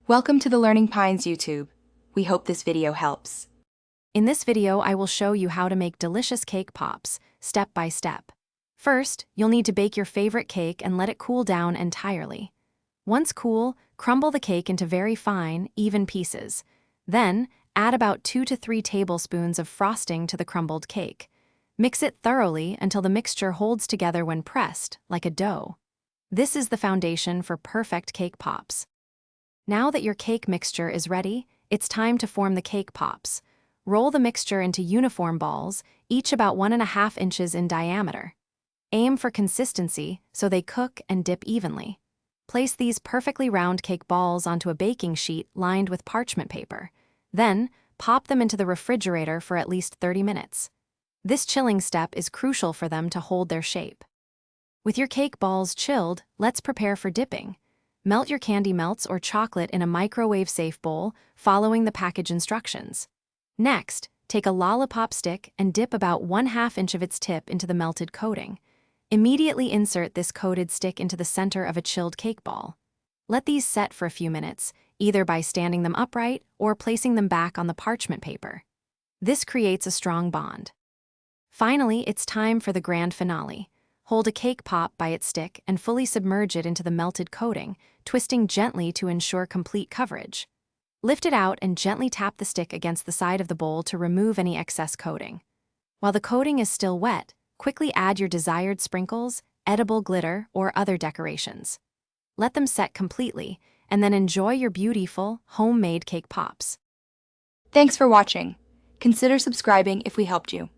Welcome to the Learning Pines YouTube. We hope this video helps. In this video, I will show you how to make delicious cake pops, step by step. First, you'll need to bake your favorite cake and let it cool down entirely. Once cool, crumble the cake into very fine, even pieces. Then, add about 2 to 3 tablespoons of frosting to the crumbled cake. Mix it thoroughly until the mixture holds together when pressed, like a dough. This is the foundation for perfect cake pops. Now that your cake mixture is ready, it's time to form the cake pops. Roll the mixture into uniform balls, each about 1.5 inches in diameter. Aim for consistency so they cook and dip evenly. Place these perfectly round cake balls onto a baking sheet lined with parchment paper. Then, pop them into the refrigerator for at least 30 minutes. This chilling step is crucial for them to hold their shape. With your cake balls chilled, let's prepare for dipping. Melt your candy melts or chocolate in a microwave-safe bowl, following the package instructions. Next, take a lollipop stick and dip about 1/2 inch of its tip into the melted coating. Immediately insert this coated stick into the center of a chilled cake ball. Let these set for a few minutes, either by standing them upright or placing them back on the parchment paper. This creates a strong bond. Finally, it's time for the grand finale. Hold a cake pop by its stick and fully submerge it into the melted coating, twisting gently to ensure complete coverage. Lift it out and gently tap the stick against the side of the bowl to remove any excess coating. While the coating is still wet, quickly add your desired sprinkles, edible glitter, or other decorations. Let them set completely, and then enjoy your beautiful, homemade cake pops. Thanks for watching. Consider subscribing if we helped you.